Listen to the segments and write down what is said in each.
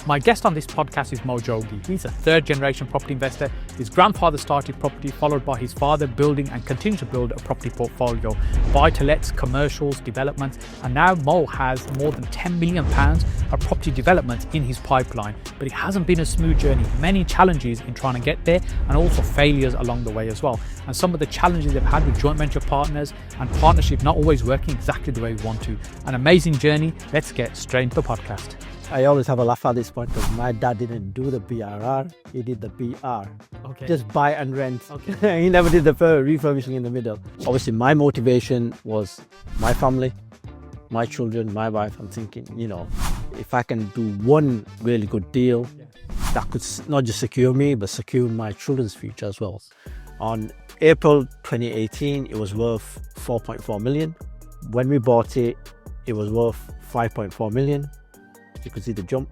My guest on this podcast is Mo Jogi. He's a third-generation property investor. His grandfather started property, followed by his father building and continues to build a property portfolio, buy-to-lets, commercials, developments, and now Mo has more than £10 million of property development in his pipeline. But it hasn't been a smooth journey. Many challenges in trying to get there, and also failures along the way as well. And some of the challenges they've had with joint venture partners and partnership not always working exactly the way we want to. An amazing journey. Let's get straight into the podcast. I always have a laugh at this point because my dad didn't do the BRR, he did the BR. Okay. Just buy and rent. Okay. He never did the refurbishing in the middle. Obviously, my motivation was my family, my children, my wife. I'm thinking, if I can do one really good deal, that could not just secure me, but secure my children's future as well. On April 2018, it was worth 4.4 million. When we bought it, it was worth 5.4 million. You could see the jump.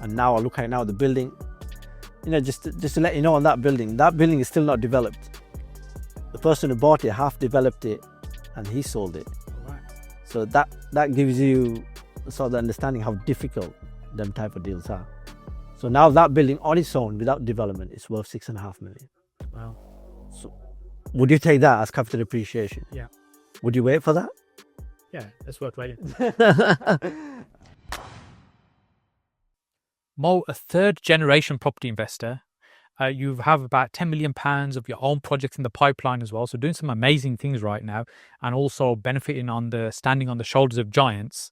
And now I look at the building, just to let you know, on that building is still not developed. The person who bought it half developed it and he sold it. Right. So that gives you sort of the understanding how difficult them type of deals are. So now that building on its own without development is worth 6.5 million. Wow. So would you take that as capital appreciation? Yeah. Would you wait for that? Yeah, it's worth waiting. Mo, a third-generation property investor. You have about £10 million of your own projects in the pipeline as well. So doing some amazing things right now, and also benefiting standing on the shoulders of giants.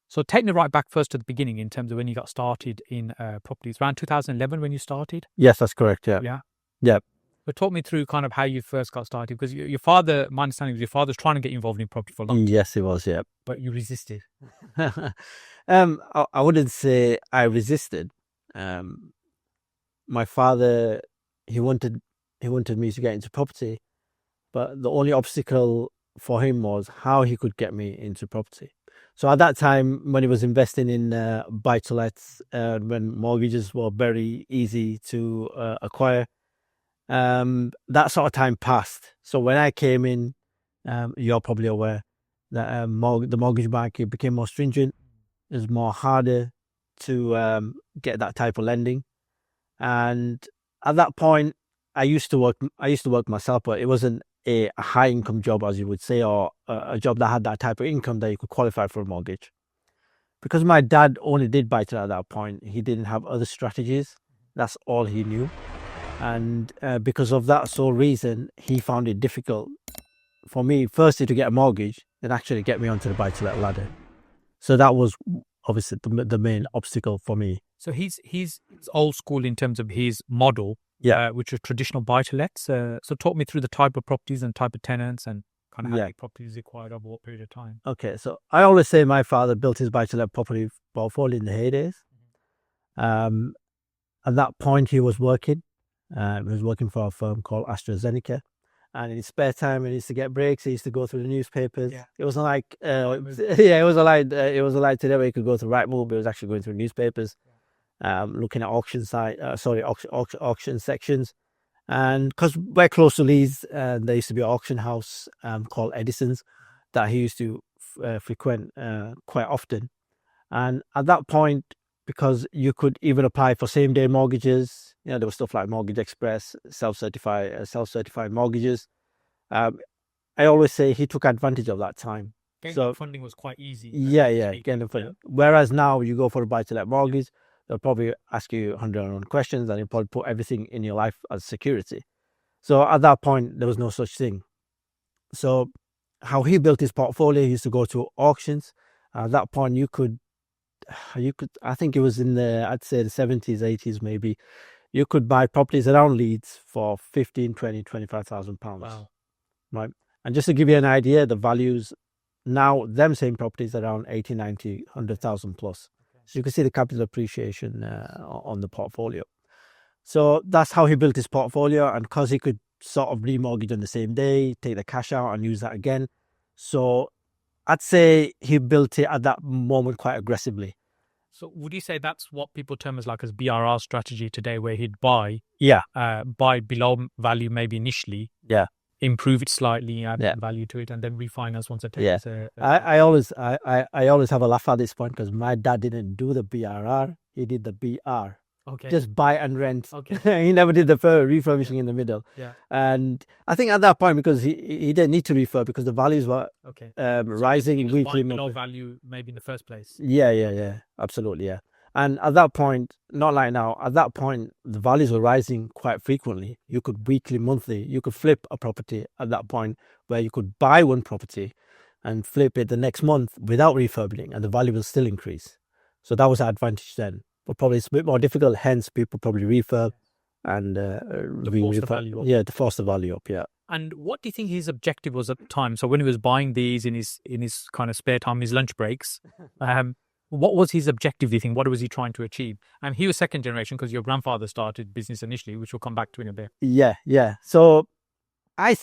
So take me right back first to the beginning in terms of when you got started in properties. Around 2011 when you started? Yes, that's correct. Yeah. Yeah. Yeah. But talk me through kind of how you first got started, because your father, my understanding was your father's trying to get you involved in property for a long time. Yes, it was. Yeah. But you resisted. I wouldn't say I resisted. My father, he wanted me to get into property, but the only obstacle for him was how he could get me into property. So at that time, when he was investing in buy-to-lets, when mortgages were very easy to acquire, that sort of time passed. So when I came in, you're probably aware that the mortgage market became more stringent. It was more harder to get that type of lending, and at that point, I used to work myself, but it wasn't a high income job, as you would say, or a job that had that type of income that you could qualify for a mortgage. Because my dad only did buy-to-let at that point, he didn't have other strategies. That's all he knew, and because of that sole reason, he found it difficult for me, firstly, to get a mortgage, and actually get me onto the buy-to-let ladder. So that was obviously the main obstacle for me. So he's old school in terms of his model, which is traditional buy-to-lets. So talk me through the type of properties and type of tenants and kind of how many properties acquired over what period of time. Okay, so I always say my father built his buy-to-let property portfolio in the heydays. At that point, he was working. He was working for a firm called AstraZeneca. And in his spare time, when he used to get breaks, he used to go through the newspapers. Yeah. It wasn't like, it wasn't like today where you could go through Rightmove, but it was actually going through newspapers, looking at auction sections. And because we're close to Leeds, there used to be an auction house called Edison's that he used to frequent quite often. And at that point, because you could even apply for same-day mortgages, there was stuff like Mortgage Express, self-certified mortgages. I always say he took advantage of that time. Getting funding was quite easy. Getting funding. Whereas now you go for a buy-to-let mortgage, they'll probably ask you 101 questions, and you'll probably put everything in your life as security. So at that point, there was no such thing. So how he built his portfolio, he used to go to auctions. At that point, you could, I think it was in I'd say the 70s, 80s maybe, you could buy properties around Leeds for 15, 20, 25,000 pounds. Wow. Right. And just to give you an idea, the values now, them same properties around 80, 90, 100,000 plus. Okay. So you can see the capital appreciation on the portfolio. So that's how he built his portfolio. And because he could sort of remortgage on the same day, take the cash out and use that again. So I'd say he built it at that moment quite aggressively. So would you say that's what people term as BRR strategy today, where he'd buy below value maybe initially, improve it slightly, add value to it, and then refinance once it takes. I always have a laugh at this point because my dad didn't do the BRR, he did the BR. Okay. Just buy and rent. Okay. He never did the refurbishing in the middle. Yeah. And I think at that point, because he didn't need to refurb because the values were Okay. rising He was weekly. buying below value, maybe in the first place. Yeah, absolutely, yeah. And at that point, not like now, at that point, the values were rising quite frequently. You could weekly, monthly, you could flip a property at that point where you could buy one property and flip it the next month without refurbishing, and the value will still increase. So that was our advantage then. But probably it's a bit more difficult, hence people probably refurb and force the value up. Yeah, to force the value up, yeah. And what do you think his objective was at the time? So when he was buying these in his kind of spare time, his lunch breaks, what was his objective, do you think? What was he trying to achieve? And he was second generation because your grandfather started business initially, which we'll come back to in a bit. Yeah. So I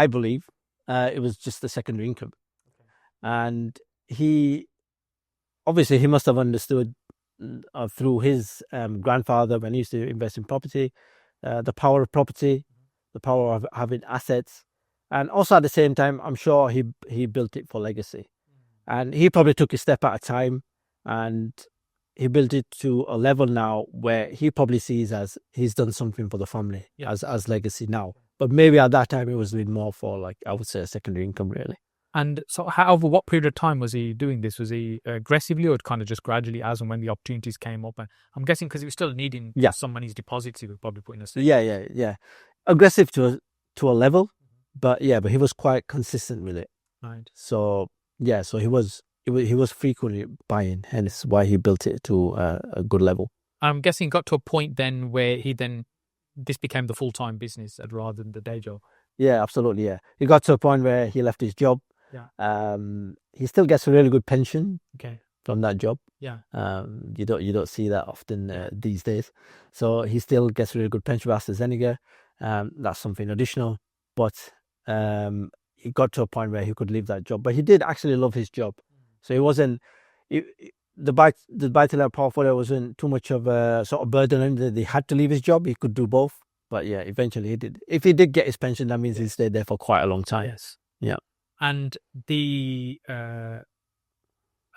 believe it was just the secondary income. And he must have understood through his grandfather when he used to invest in property, the power of property, the power of having assets. And also at the same time, I'm sure he built it for legacy. And he probably took a step at a time, and he built it to a level now where he probably sees as he's done something for the family as legacy now. But maybe at that time it was doing more for, like, I would say, a secondary income, really. And so over what period of time was he doing this? Was he aggressively or kind of just gradually as and when the opportunities came up? And I'm guessing because he was still needing some money's deposits, he would probably put in a state. Yeah. Aggressive to a level, but he was quite consistent with it. Right. So he was frequently buying, hence why he built it to a good level. I'm guessing it got to a point then where this became the full-time business rather than the day job. Yeah, absolutely. Yeah, he got to a point where he left his job. Yeah. He still gets a really good pension. Okay. From that job. Yeah. You don't see that often these days. So he still gets a really good pension for AstraZeneca. That's something additional. But he got to a point where he could leave that job. But he did actually love his job. So he wasn't. The buy-to-let portfolio wasn't too much of a sort of burden on him that he had to leave his job. He could do both. But yeah, eventually he did. If he did get his pension, that means he stayed there for quite a long time. Yes. Yeah. And as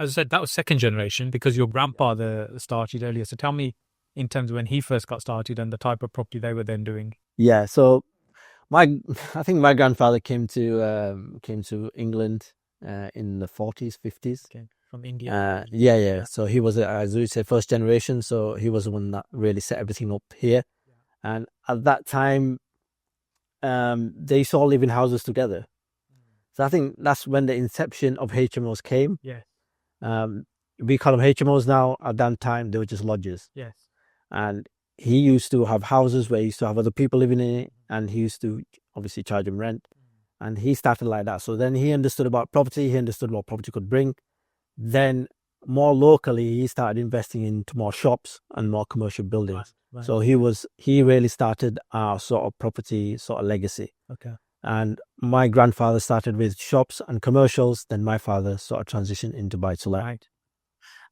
I said, that was second generation because your grandfather started earlier. So tell me, in terms of when he first got started and the type of property they were then doing. Yeah. So I think my grandfather came to England in the 40s, 50s. Okay. From India. Yeah. So he was, as we say, first generation. So he was the one that really set everything up here. Yeah. And at that time, they used to all live in houses together. So I think that's when the inception of HMOs came. Yeah. We call them HMOs now. At that time, they were just lodges. Yes. And he used to have houses where he used to have other people living in it, and he used to obviously charge them rent. And he started like that. So then he understood about property. He understood what property could bring. Then more locally, he started investing into more shops and more commercial buildings. Right. So he really started our sort of property sort of legacy. Okay. And my grandfather started with shops and commercials. Then my father sort of transitioned into buy-to-let. Right.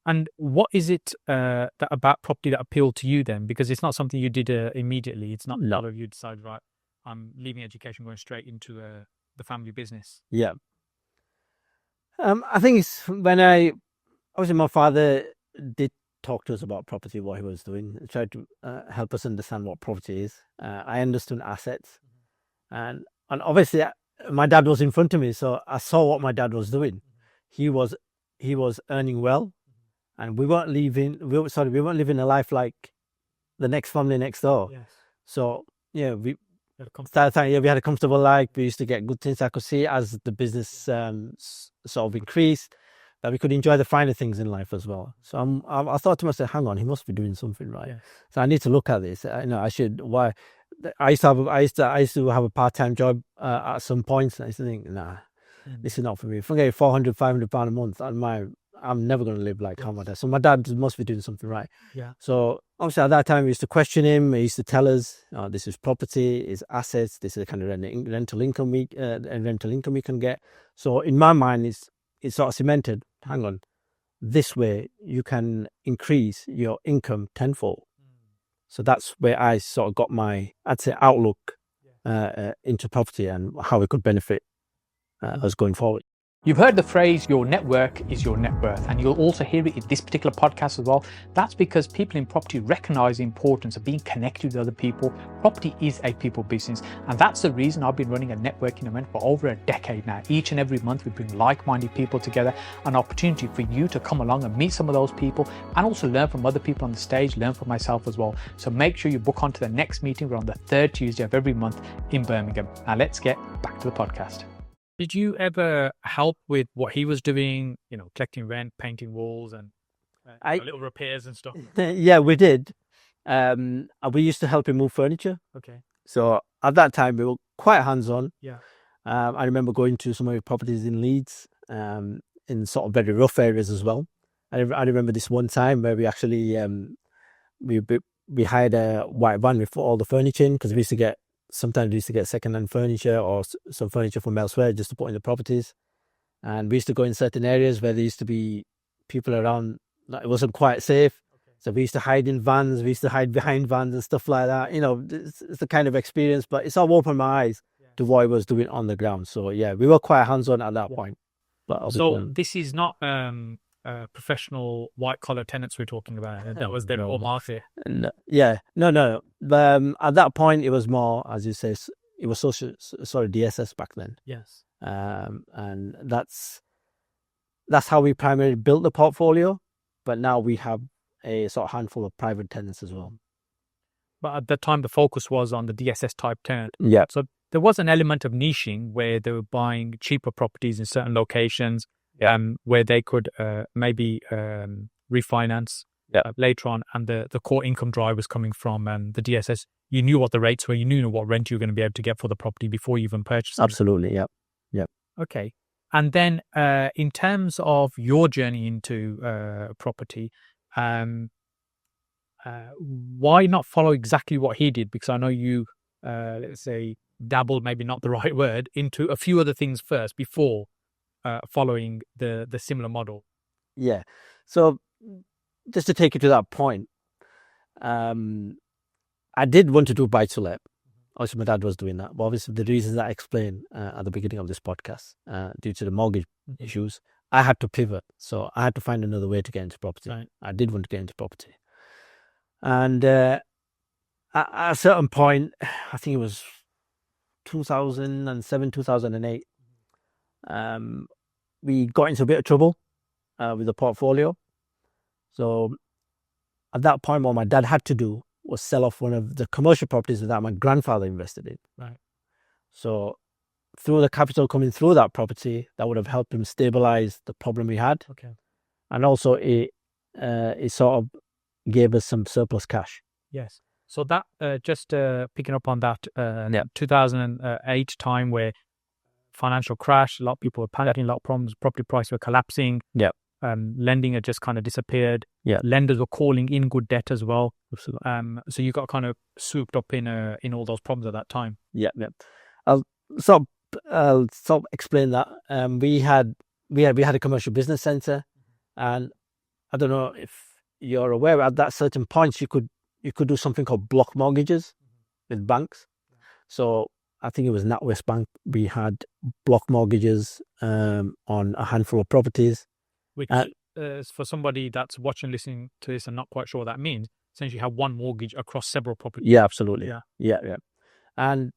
And what is it that about property that appealed to you then? Because it's not something you did immediately. It's not a lot of you decided, right, I'm leaving education, going straight into the family business. Yeah. I think it's when obviously my father did talk to us about property, what he was doing, tried to help us understand what property is. I understood assets. And obviously my dad was in front of me, so I saw what my dad was doing. He was earning well, and we weren't living a life like the next family next door. Yes. So we had a comfortable life. We used to get good things. I could see as the business sort of increased that we could enjoy the finer things in life as well. So I thought to myself, hang on, he must be doing something right. Yes. So I need to look at this. I should. Why? I used to have a part-time job at some points, and I used to think, this is not for me. If I get £400-500 a month, I'm never going to live like how my dad. So my dad must be doing something right. Yeah. So obviously at that time we used to question him. He used to tell us, this is property, is assets, this is the kind of rental income we can get. So in my mind, it's sort of cemented. Hang on, this way you can increase your income tenfold. So that's where I sort of got my, I'd say, outlook into property and how it could benefit us going forward. You've heard the phrase, your network is your net worth, and you'll also hear it in this particular podcast as well. That's because people in property recognize the importance of being connected with other people. Property is a people business, and that's the reason I've been running a networking event for over a decade now. Each and every month, we bring like-minded people together, an opportunity for you to come along and meet some of those people, and also learn from other people on the stage, learn from myself as well. So make sure you book onto the next meeting. We're on the third Tuesday of every month in Birmingham. Now let's get back to the podcast. Did you ever help with what he was doing, collecting rent, painting walls and little repairs and stuff? Yeah, we did. We used to help him move furniture. Okay. So at that time, we were quite hands-on. Yeah. I remember going to some of your properties in Leeds, in sort of very rough areas as well. I remember this one time where we actually we hired a white van with all the furniture in, because sometimes we used to get second-hand furniture or some furniture from elsewhere just to put in the properties. And we used to go in certain areas where there used to be people around. It wasn't quite safe. Okay. So we used to hide in vans. We used to hide behind vans and stuff like that. It's the kind of experience, but it's all opened my eyes to what I was doing on the ground. So yeah, we were quite hands-on at that point. But so this is not professional white-collar tenants we're talking about. That was their own market. No. At that point, it was more, as you say, it was DSS back then. Yes. And that's how we primarily built the portfolio. But now we have a sort of handful of private tenants as well. But at that time, the focus was on the DSS type tenant. Yeah. So there was an element of niching where they were buying cheaper properties in certain locations, where they could maybe refinance later on, and the core income drive was coming from the DSS. You knew what the rates were, you knew what rent you were going to be able to get for the property before you even purchased it. Absolutely, yeah. Okay. And then in terms of your journey into property, why not follow exactly what he did? Because I know you, let's say, dabbled, maybe not the right word, into a few other things first before following the similar model. Yeah. So just to take you to that point, I did want to do buy-to-let. Obviously, my dad was doing that. But obviously, the reasons that I explained at the beginning of this podcast, due to the mortgage issues, I had to pivot. So I had to find another way to get into property. Right. I did want to get into property. And at a certain point, I think it was 2007, 2008, we got into a bit of trouble with the portfolio. So at that point, what my dad had to do was sell off one of the commercial properties that my grandfather invested in. Right. So through the capital coming through that property, that would have helped him stabilize the problem we had. Okay. And also it sort of gave us some surplus cash. Yes. So that just picking up on that 2008 time where financial crash, a lot of people were panicking, a lot of problems, property prices were collapsing. Yeah. Lending had just kind of disappeared. Yeah. Lenders were calling in good debt as well. So you got kind of swooped up in all those problems at that time. Yeah. I'll sort of explain that. We had a commercial business center, and I don't know if you're aware, at that certain points you could do something called block mortgages with banks. So I think it was NatWest Bank. We had block mortgages on a handful of properties. Which, for somebody that's watching, listening to this and not quite sure what that means, essentially you have one mortgage across several properties. Yeah, absolutely. Yeah. And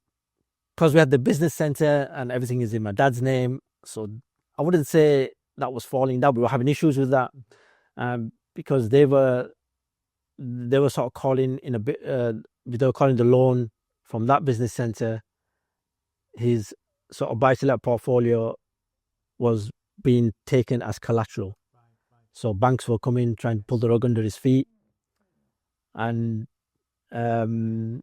because we had the business center and everything is in my dad's name, so I wouldn't say that was falling down. We were having issues with that because they were sort of calling in a bit. They were calling the loan from that business center. His sort of buy-to-let portfolio was being taken as collateral. Right. So banks were coming, trying to pull the rug under his feet. And so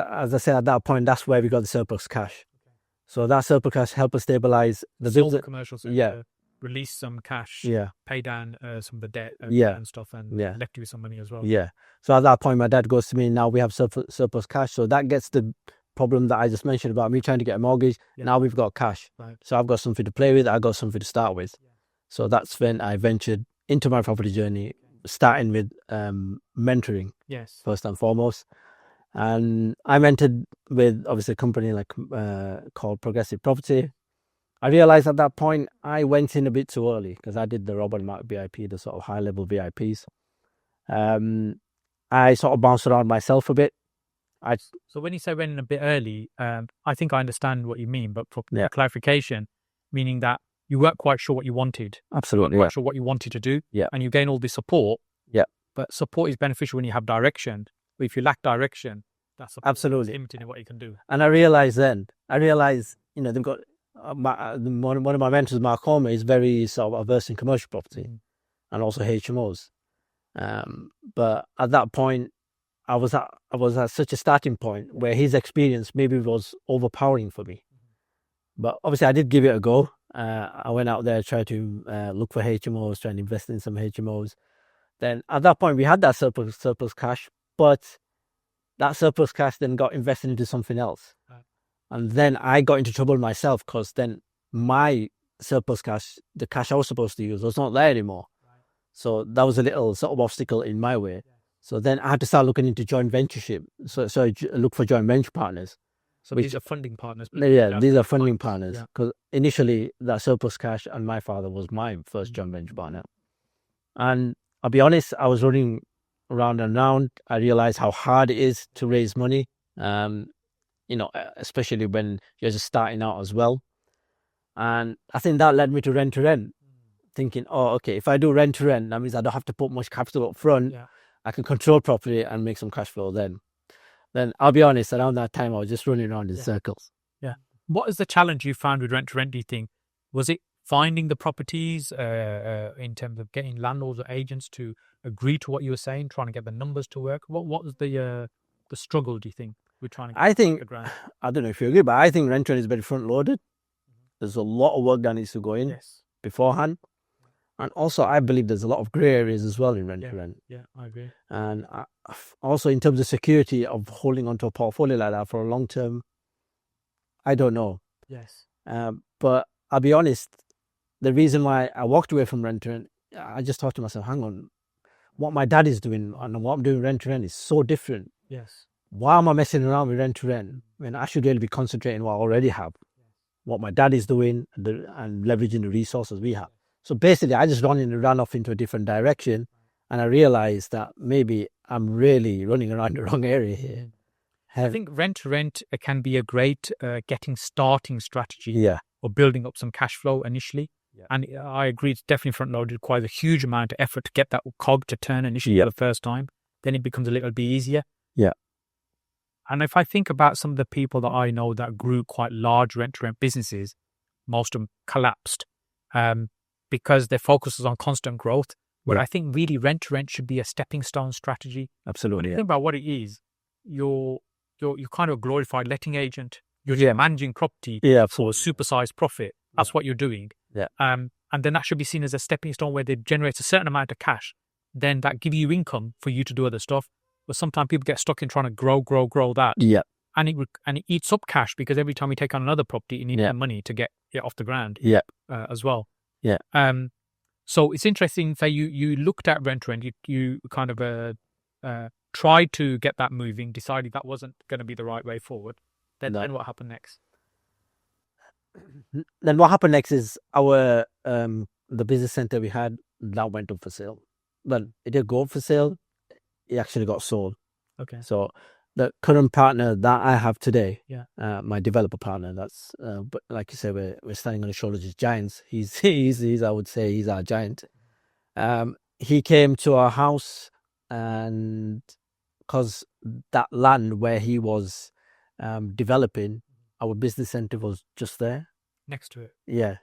as I said, at that point, that's where we got the surplus cash. Okay. So that surplus cash helped us stabilize the business. Commercial sector, release some cash, pay down some of the debt and stuff, and left you with some money as well. Yeah. So at that point, my dad goes to me, now we have surplus cash. So that gets the problem that I just mentioned about me trying to get a mortgage. Yeah. Now we've got cash. Right. So I've got something to play with. I got something to start with. Yeah. So that's when I ventured into my property journey, starting with mentoring. Yes. First and foremost. And I entered with obviously a company like called Progressive Property. I realized at that point I went in a bit too early because I did the Robert Mark VIP, the sort of high level VIPs. I sort of bounced around myself a bit. So when you say went in a bit early, I think I understand what you mean, but for Yeah. clarification, meaning that you weren't quite sure what you wanted. Absolutely, You weren't quite sure what you wanted to do. Yeah. And you gain all this support. Yeah. But support is beneficial when you have direction. But if you lack direction, that's absolutely limited in what you can do. And I realized, you know, they've got one of my mentors, Mark Homer, is very sort of averse in commercial property and also HMOs. But at that point, I was at such a starting point where his experience maybe was overpowering for me. But obviously, I did give it a go. I went out there, tried to look for HMOs, trying to invest in some HMOs. Then at that point, we had that surplus cash, but that surplus cash then got invested into something else. Right. And then I got into trouble myself because then my surplus cash, the cash I was supposed to use, was not there anymore. Right. So that was a little sort of obstacle in my way. Yeah. So then I had to start looking into joint ventureship. So look for joint venture partners. So these are funding partners? Yeah, these are funding partners. Because initially that surplus cash and my father was my first joint venture partner. And I'll be honest, I was running around and around. I realized how hard it is to raise money, you know, especially when you're just starting out as well. And I think that led me to rent to rent, thinking, oh, okay, if I do rent to rent, that means I don't have to put much capital up front. Yeah. I can control property and make some cash flow then. Then I'll be honest, around that time, I was just running around in circles. Yeah. What is the challenge you found with rent to rent, do you think? Was it finding the properties in terms of getting landlords or agents to agree to what you were saying, trying to get the numbers to work? What was the struggle, do you think, with trying to get I think, the ground? I don't know if you agree, but I think rent to rent is very front loaded. There's a lot of work that needs to go in beforehand. And also, I believe there's a lot of grey areas as well in rent to rent. Yeah, I agree. And also in terms of security of holding onto a portfolio like that for a long term, I don't know. Yes. But I'll be honest, the reason why I walked away from rent to rent, I just thought to myself, hang on, what my dad is doing and what I'm doing rent to rent is so different. Yes. Why am I messing around with rent to rent when I should really be concentrating on what I already have, what my dad is doing and leveraging the resources we have. So basically, I just ran off into a different direction, and I realized that maybe I'm really running around the wrong area here. I think rent to rent can be a great starting strategy or building up some cash flow initially. Yeah. And I agree, it's definitely front loaded. It requires a huge amount of effort to get that cog to turn initially for the first time. Then it becomes a little bit easier. Yeah. And if I think about some of the people that I know that grew quite large rent to rent businesses, most of them collapsed. Because their focus is on constant growth, where I think really rent to rent should be a stepping stone strategy. Absolutely. Think about what it is. You're kind of a glorified letting agent. You're just managing property for a supersized profit. That's what you're doing. Yeah. And then that should be seen as a stepping stone where they generate a certain amount of cash. Then that give you income for you to do other stuff. But sometimes people get stuck in trying to grow that. Yeah. And it eats up cash because every time you take on another property, you need the money to get it off the ground. Yeah. As well. Yeah. So it's interesting. Say you looked at rent to rent. You kind of tried to get that moving. Decided that wasn't going to be the right way forward. Then what happened next? Then what happened next is our the business center we had that went up for sale. Well, it did go up for sale. It actually got sold. Okay. So the current partner that I have today, my developer partner, that's but like you said, we're standing on the shoulders of giants. He's I would say he's our giant. He came to our house, and because that land where he was developing, our business center was just there next to it. Yeah,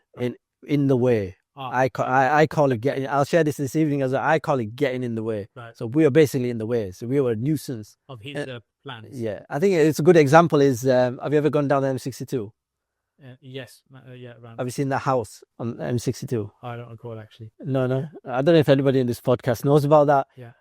in the way. I call it getting. I'll share this evening as I call it getting in the way. Right. So we were basically in the way. So we were a nuisance of his plans. Yeah, I think it's a good example. Is have you ever gone down the M62? Yes. Around. Have you seen that house on M62? I don't recall actually. No. I don't know if anybody in this podcast knows about that. Yeah.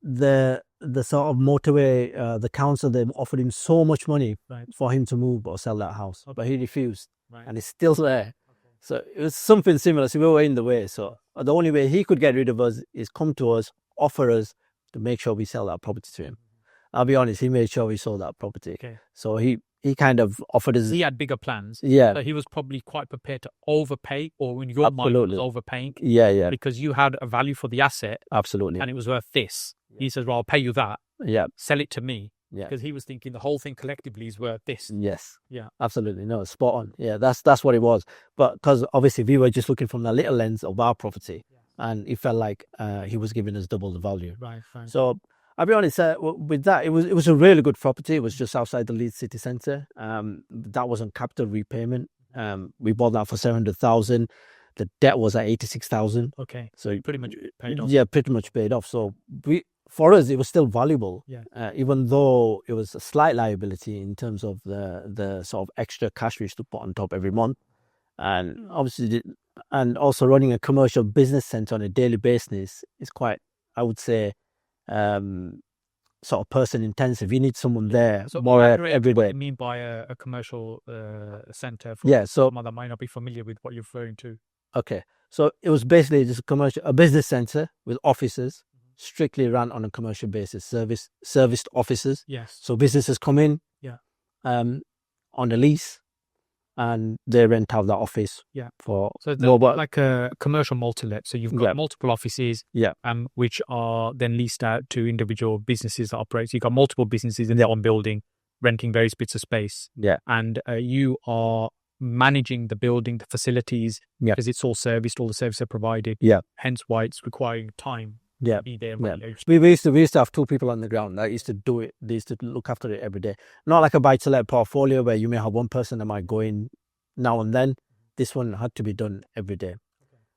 The sort of motorway, the council, they offered him so much money for him to move or sell that house, but he refused, and it's still there. So it was something similar. So we were in the way. So the only way he could get rid of us is come to us, offer us to make sure we sell that property to him. I'll be honest, he made sure we sold that property. Okay. So he kind of offered us. He had bigger plans. Yeah, So he was probably quite prepared to overpay, or in your mind, absolutely. was overpaying Yeah, because you had a value for the asset absolutely. and it was worth this. He says, well, I'll pay you that. Yeah, Sell it to me. yeah. Because he was thinking the whole thing collectively is worth this. Yes. Yeah. Absolutely. No, spot on. Yeah, that's what it was. But because obviously we were just looking from the little lens of our property, and it felt like he was giving us double the value. Right. So I'll be honest, with that, it was a really good property. It was just outside the Leeds city centre. That was on capital repayment. We bought that for 700,000. The debt was at 86,000. Okay. So Pretty much paid off. Yeah, pretty much paid off. So for us, it was still valuable. Yeah. Even though it was a slight liability in terms of the sort of extra cash we used to put on top every month, and obviously, and also running a commercial business center on a daily basis is quite, I would say, sort of person intensive. You need someone there So more What every do day. you mean by a commercial center? For Yeah, so someone that might not be familiar with what you're referring to. okay, so it was basically just a business center with offices, strictly run on a commercial basis, serviced offices. Yes. So businesses come in, Yeah. on a lease, and they rent out that office. Yeah. For So like a commercial multi-let. So you've got multiple offices. Yeah. Which are then leased out to individual businesses that operate. So you've got multiple businesses in their own building, renting various bits of space. Yeah. And you are managing the building, the facilities, because it's all serviced, all the services are provided. Yeah. Hence why it's requiring time. Yeah. Be there. Yeah. We used to have 2 people on the ground that used to do it. They used to look after it every day. Not like a buy-to-let portfolio where you may have one person that might go in now and then. This one had to be done every day.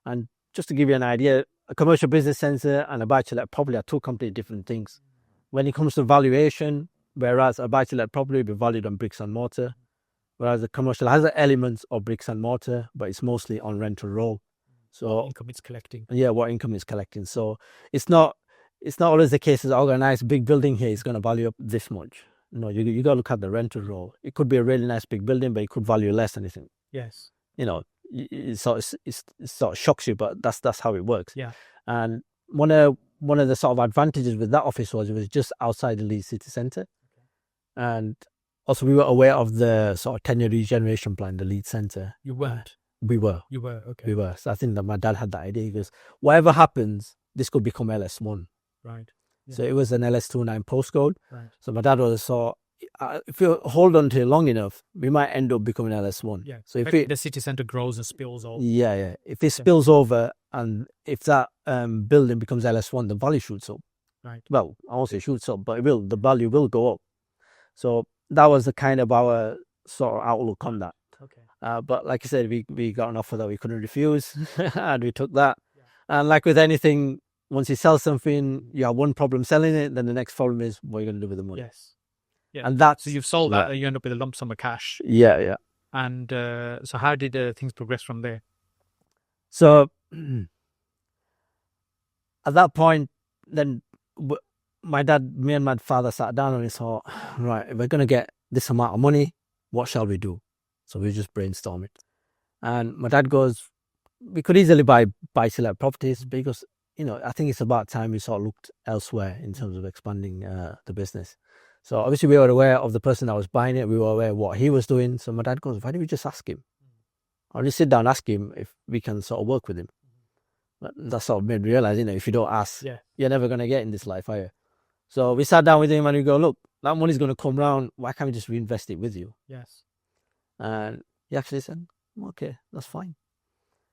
And just to give you an idea, a commercial business center and a buy-to-let probably are 2 completely different things. When it comes to valuation, whereas a buy-to-let probably be valued on bricks and mortar, whereas a commercial has elements of bricks and mortar, but it's mostly on rental roll. So what income it's collecting. Yeah, what income is collecting. So it's not always the case that a nice big building here is going to value up this much. No, you got to look at the rental roll. It could be a really nice big building, but it could value less than anything. Yes. It sort of shocks you, but that's how it works. Yeah. And one of the sort of advantages with that office was it was just outside the Leeds city centre, and also we were aware of the sort of 10-year regeneration plan, the Leeds centre. You weren't. We were. You were. Okay. We were. So I think that my dad had that idea. He goes, whatever happens, this could become LS1. Right. Yeah. So it was an LS29 postcode. Right. So my dad was if you hold on to it long enough, we might end up becoming LS1. Yeah. So if the city centre grows and spills over. Yeah. If it spills over and if that building becomes LS1, the value shoots up. Right. Well, I won't say shoots up, but it will. The value will go up. So that was the kind of our sort of outlook on that. Okay. But like I said, we got an offer that we couldn't refuse, and we took that. Yeah. And like with anything, once you sell something, you have one problem selling it, then the next problem is what you're going to do with the money. Yes. Yeah. And that's so you've sold that, you end up with a lump sum of cash. Yeah. And so how did things progress from there? So at that point, then me and my father sat down and we thought, right, if we're going to get this amount of money, what shall we do? So we just brainstormed it. And my dad goes, we could easily buy-to-let properties because, I think it's about time we sort of looked elsewhere in terms of expanding the business. So obviously we were aware of the person that was buying it. We were aware of what he was doing. So my dad goes, why don't we just ask him? I'll just sit down and ask him if we can sort of work with him. But that sort of made me realize, if you don't ask, you're never going to get in this life, are you? So we sat down with him and we go, look, that money's going to come round. Why can't we just reinvest it with you? Yes. And he actually said, okay, that's fine.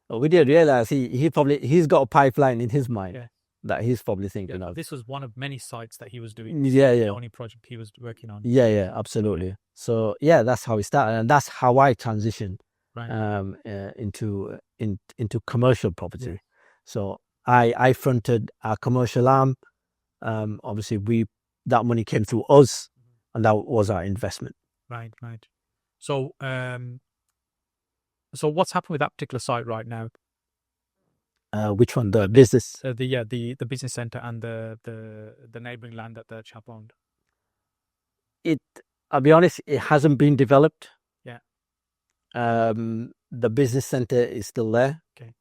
But we did realize he's got a pipeline in his mind that he's probably thinking of. This was one of many sites that he was doing. Yeah. The only project he was working on. Yeah, absolutely. So that's how we started, and that's how I transitioned into commercial property. Yeah. So I fronted our commercial arm. Obviously that money came through us, and that was our investment. Right. So so what's happened with that particular site right now? Which one? The business? The business center and the neighboring land that the chap owned. I'll be honest, it hasn't been developed. Yeah. The business center is still there. Okay.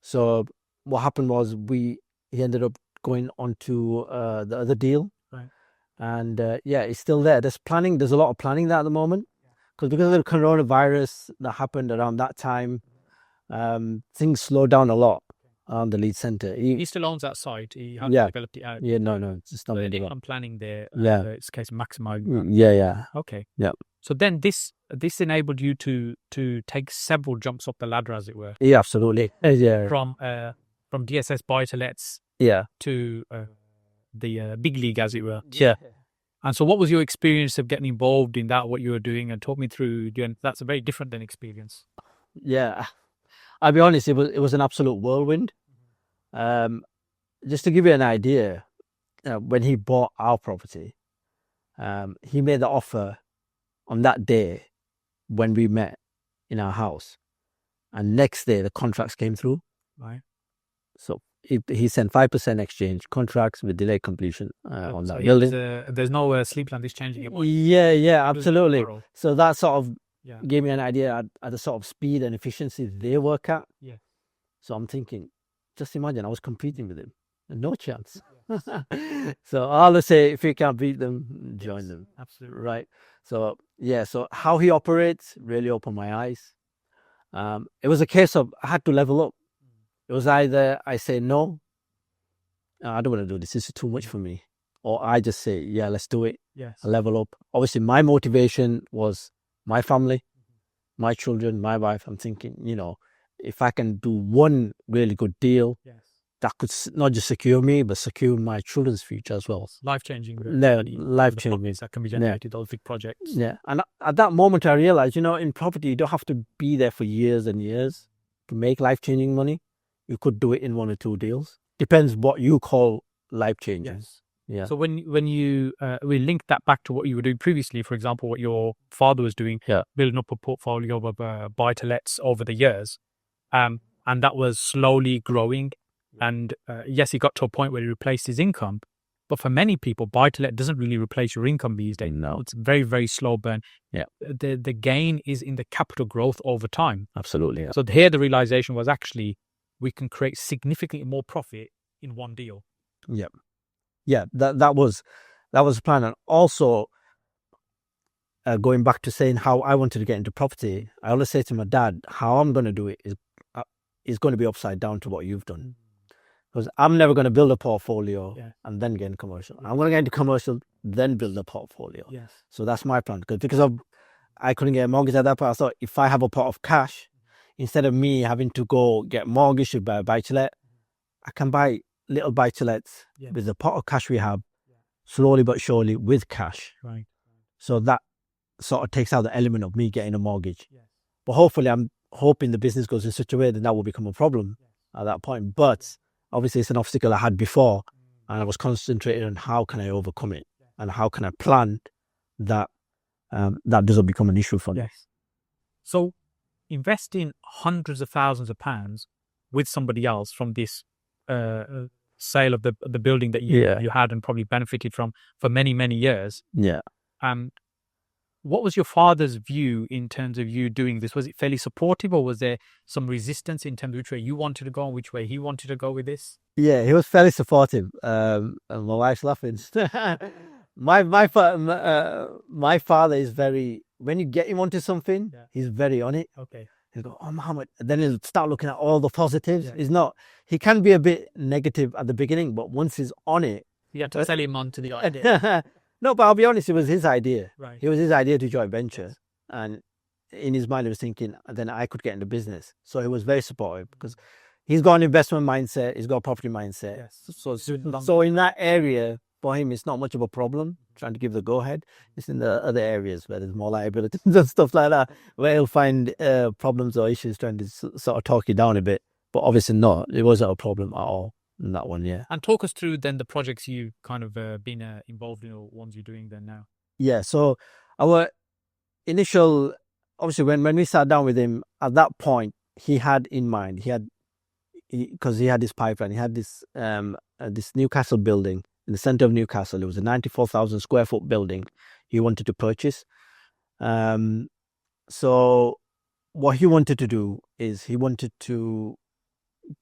So what happened was he ended up going on to the other deal. Right. And it's still there. There's a lot of planning there at the moment, because of the coronavirus that happened around that time, things slowed down a lot on the Leeds Centre. He still owns that site. He hasn't developed it out. Yeah, no, it's not really. I'm planning there. Yeah. It's a case of maximizing. Yeah. Okay. Yeah. So then this enabled you to take several jumps up the ladder, as it were. Yeah, absolutely. Yeah. From DSS buy-to-lets to the big league, as it were. Yeah. And so what was your experience of getting involved in that, what you were doing, and talk me through, that's a very different than experience. Yeah. I'll be honest, it was an absolute whirlwind. Just to give you an idea, when he bought our property, he made the offer on that day when we met in our house, and next day the contracts came through. Right. So he sent 5% exchange contracts with delayed completion on that building. There's no sleep plan is changing it. Yeah, absolutely. So that sort of gave me an idea at the sort of speed and efficiency they work at. Yeah. So I'm thinking, just imagine I was competing with him. No chance. So I'll say, if you can't beat them, join them. Absolutely. Right. So so how he operates really opened my eyes. It was a case of I had to level up. It was either I say, no, I don't want to do this. This is too much for me. Or I just say, yeah, let's do it. Yes. I level up. Obviously, my motivation was my family, my children, my wife. I'm thinking, if I can do one really good deal, that could not just secure me, but secure my children's future as well. Life-changing. Life-changing. That can be generated, those big projects. Yeah. And at that moment, I realized, in property, you don't have to be there for years and years to make life-changing money. You could do it in 1 or 2 deals. Depends what you call life-changing. Yes. Yeah. So when you we link that back to what you were doing previously, for example, what your father was doing, building up a portfolio of buy-to-lets over the years, and that was slowly growing. And yes, he got to a point where he replaced his income. But for many people, buy-to-let doesn't really replace your income these days. No. It's very, very slow burn. Yeah. The gain is in the capital growth over time. Absolutely. Yeah. So here the realization was actually we can create significantly more profit in one deal. Yeah. Yeah, that was the plan. And also, going back to saying how I wanted to get into property, I always say to my dad, how I'm going to do it is going to be upside down to what you've done. Because I'm never going to build a portfolio and then get into commercial. I'm going to get into commercial, then build a portfolio. Yes. So that's my plan. Because I couldn't get a mortgage at that point, I thought if I have a pot of cash, instead of me having to go get mortgage to buy a buy-to-let, I can buy little buy-to-lets with the pot of cash we have, slowly but surely with cash. Right. So that sort of takes out the element of me getting a mortgage. Yes. But hopefully, I'm hoping the business goes in such a way that will become a problem at that point. But obviously, it's an obstacle I had before, and I was concentrating on how can I overcome it and how can I plan that that doesn't become an issue for me. Yes. So investing hundreds of thousands of pounds with somebody else from this sale of the building that you had and probably benefited from for many, many years. Yeah. What was your father's view in terms of you doing this? Was it fairly supportive, or was there some resistance in terms of which way you wanted to go and which way he wanted to go with this? Yeah, he was fairly supportive. And my wife's laughing. My father is very, when you get him onto something, he's very on it. Okay. He'll go, oh, Muhammad. Then he'll start looking at all the positives. He can be a bit negative at the beginning, but once he's on it. You have to sell him on to the idea. No, but I'll be honest, it was his idea. Right. It was his idea to join venture. And in his mind, he was thinking, then I could get into business. So he was very supportive because he's got an investment mindset. He's got a property mindset. Yes. So in that area, for him, it's not much of a problem trying to give the go-ahead. It's in the other areas where there's more liabilities and stuff like that, where he'll find problems or issues trying to sort of talk you down a bit. But obviously not. It wasn't a problem at all in that one, And talk us through then the projects you've kind of been involved in, or ones you're doing then now. Yeah, so our initial, obviously when we sat down with him, at that point, he had in mind, because he had this pipeline, he had this Newcastle building in the center of Newcastle. It was a 94,000 square foot building he wanted to purchase. So what he wanted to do is he wanted to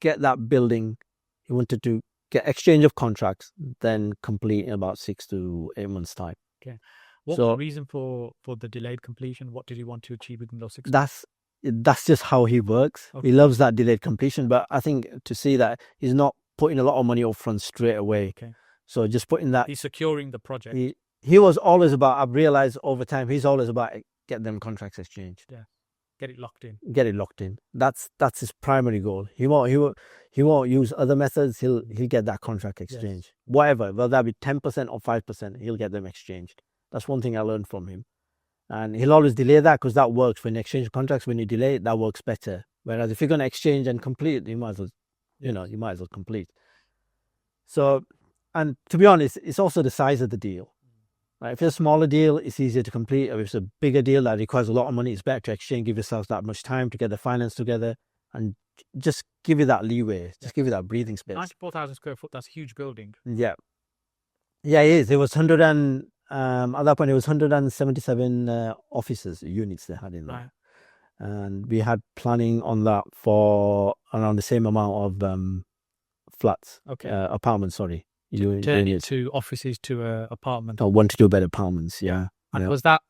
get that building. He wanted to get exchange of contracts, then complete in about 6 to 8 months time. Okay. What was the reason for the delayed completion? What did he want to achieve within those 6 months? That's just how he works. He loves that delayed completion, but I think to see that he's not putting a lot of money up front straight away. Okay. So just putting that. He's securing the project. He was always about, I've realized over time, he's always about get them contracts exchanged. Yeah. Get it locked in. Get it locked in. That's his primary goal. He won't use other methods. He'll get that contract exchanged. Yes. Whatever, whether that be 10% or 5%, he'll get them exchanged. That's one thing I learned from him. And he'll always delay that because that works. When you exchange contracts, when you delay it, that works better. Whereas if you're going to exchange and complete, you might as well, you might as well complete. So, and to be honest, it's also the size of the deal. Right? If it's a smaller deal, it's easier to complete. Or if it's a bigger deal that requires a lot of money, it's better to exchange, give yourselves that much time to get the finance together, and just give you that leeway, just give you that breathing space. 94,000 square foot, that's a huge building. Yeah. Yeah, it is. It was 100 and, at that point, it was 177 offices, units they had in there. Right. And we had planning on that for around the same amount of flats. Okay. Apartments, sorry. Turning it to offices to apartments. Oh, 1 to 2 bed apartments, yeah. And was that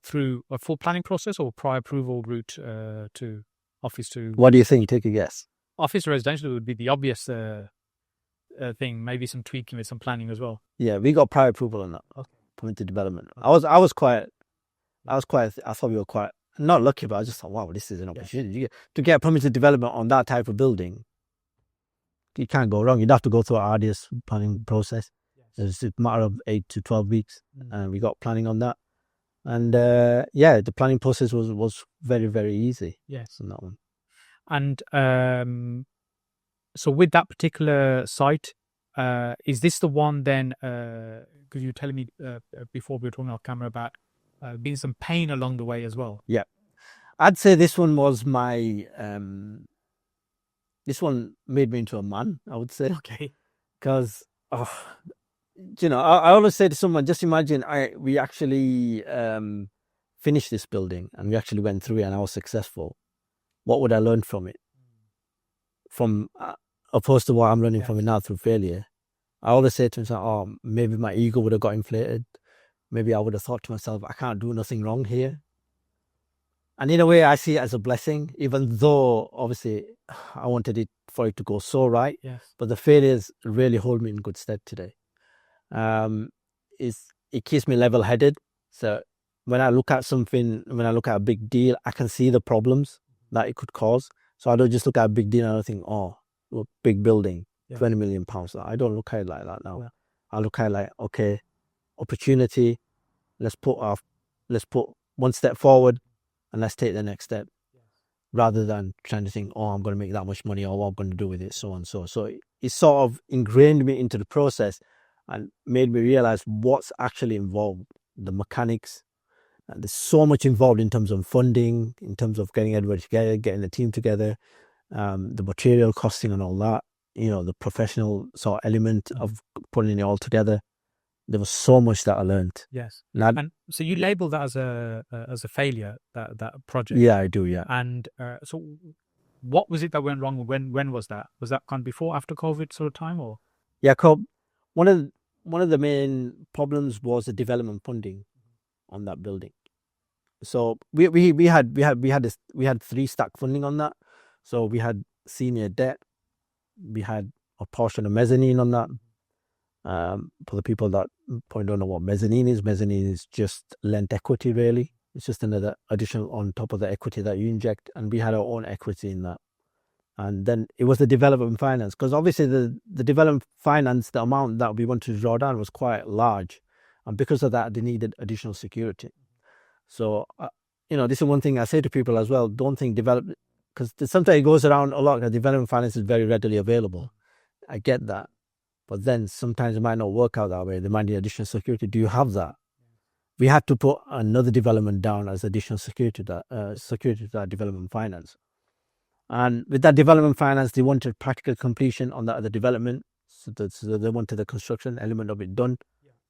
through a full planning process or prior approval route to office to... What do you think? Take a guess. Office to residential would be the obvious thing. Maybe some tweaking with some planning as well. Yeah, we got prior approval on that. Okay. Permitted development. I thought we were quite not lucky, but I just thought, wow, this is an opportunity. Yeah. To get permitted development on that type of building, you can't go wrong. You'd have to go through an arduous planning process. Yes. It's a matter of 8 to 12 weeks, and we got planning on that. And the planning process was very, very easy. Yes, on that one. And so with that particular site, is this the one then? Because you were telling me before we were talking off camera about being some pain along the way as well. Yeah, I'd say this one was my. This one made me into a man, I would say. Okay. Because, I always say to someone, just imagine we actually finished this building and we actually went through it and I was successful. What would I learn from it? From opposed to what I'm learning from it now through failure. I always say to myself, maybe my ego would have got inflated. Maybe I would have thought to myself, I can't do nothing wrong here. And in a way, I see it as a blessing, even though obviously I wanted it for it to go so right. Yes. But the failures really hold me in good stead today. It keeps me level-headed. So when I look at something, when I look at a big deal, I can see the problems that it could cause. So I don't just look at a big deal and I don't think, big building, £20 million. I don't look at it like that now. Yeah. I look at it like, okay, opportunity. Let's put one step forward. And let's take the next step, rather than trying to think, I'm going to make that much money, or what I'm going to do with it, so and so. So it sort of ingrained me into the process and made me realize what's actually involved, the mechanics. And there's so much involved in terms of funding, in terms of getting everybody together, getting the team together, the material costing and all that, the professional sort of element of putting it all together. There was so much that I learned. Yes, and so you label that as a failure, that project. Yeah, I do. Yeah. And so, what was it that went wrong? When was that? Was that kind of before, after COVID sort of time, or? Yeah, one of the main problems was the development funding on that building. So we had 3-stack funding on that. So we had senior debt, we had a portion of mezzanine on that. For the people that probably don't know what mezzanine is just lent equity, really. It's just another additional on top of the equity that you inject, and we had our own equity in that. And then it was the development finance, because obviously the development finance, the amount that we wanted to draw down was quite large, and because of that, they needed additional security. So, this is one thing I say to people as well: don't think development, because sometimes it goes around a lot. Development finance is very readily available. I get that. But then sometimes it might not work out that way. They might need additional security. Do you have that? We had to put another development down as additional security to that development finance. And with that development finance, they wanted practical completion on that other development. So they wanted the construction element of it done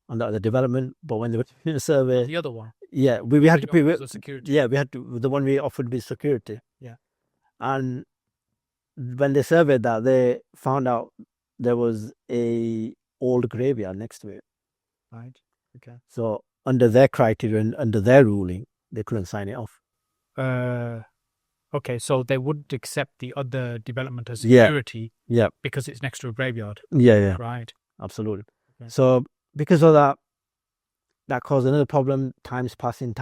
on that other development. But when they were doing a survey, the other one, we had to pay security. Yeah, we had to. The one we offered with security. Yeah, and when they surveyed that, they found out there was a old graveyard next to it. Right. Okay. So under their criteria and under their ruling, they couldn't sign it off. Okay, so they wouldn't accept the other development as Yeah. security Yeah. because it's next to a graveyard. Yeah. Right. Absolutely. Okay. So because of that, that caused another problem. Time's passing.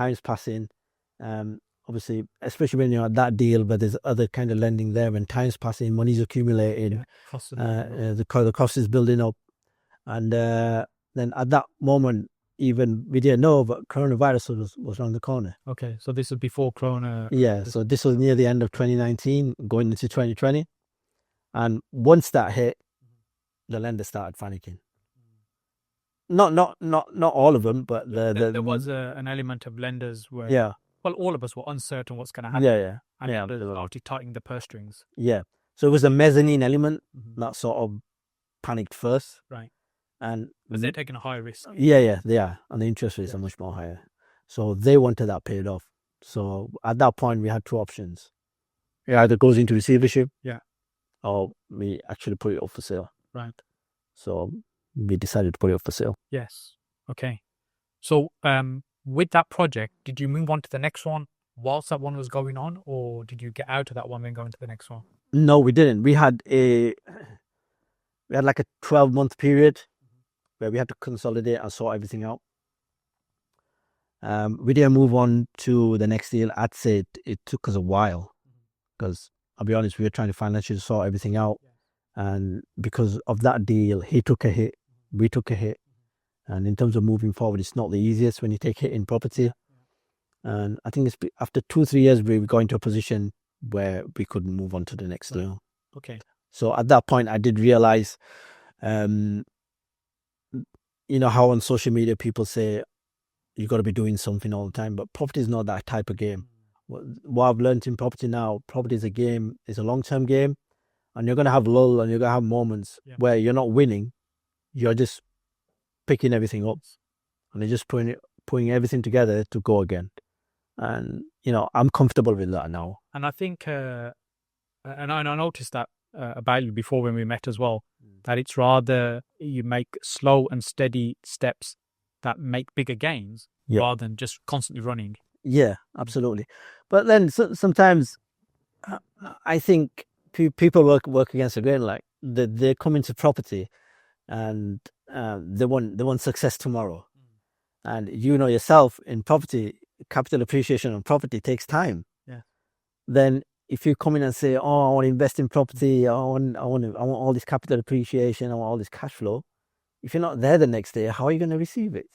Obviously, especially when you're at that deal, but there's other kind of lending there. When time's passing, money's accumulating, the cost is building up, and then at that moment, even we didn't know, but coronavirus was around the corner. Okay, so this was before Corona. Yeah, so this was near the end of 2019, going into 2020, and once that hit, the lenders started panicking. Not all of them, but there was an element of lenders where well, all of us were uncertain what's going to happen. And they started tightening the purse strings. Yeah, so it was a mezzanine element that sort of panicked first, right? And because they're taking a higher risk. Yeah, they are, and the interest rates are much more higher. So they wanted that paid off. So at that point, we had two options: it either goes into receivership, or we actually put it up for sale. Right. So we decided to put it up for sale. Yes. Okay. So with that project, did you move on to the next one whilst that one was going on, or did you get out of that one and go into the next one? No, we didn't. We had like a 12-month period where we had to consolidate and sort everything out. We didn't move on to the next deal. I'd say it took us a while because I'll be honest, we were trying to financially sort everything out. And because of that deal, he took a hit, we took a hit. And in terms of moving forward, it's not the easiest when you take a hit in property. And I think it's after 2-3 years, we got into a position where we could move on to the next deal. Okay. So at that point, I did realize, you know how on social media people say, you got to be doing something all the time, but property is not that type of game. What I've learned in property now, property is a game, it's a long-term game, and you're going to have lull and you're going to have moments where you're not winning, you're just picking everything up and you're just putting everything together to go again. And, you know, I'm comfortable with that now. And I think, and I noticed that about you before when we met as well, that it's rather you make slow and steady steps that make bigger gains rather than just constantly running. Yeah, absolutely. But then sometimes I think people work against the grain. Like they come into property and they want success tomorrow. And you know yourself, in property, capital appreciation on property takes time. Yeah. Then if you come in and say, "Oh, I want to invest in property. I want all this capital appreciation. I want all this cash flow," if you're not there the next day, how are you going to receive it?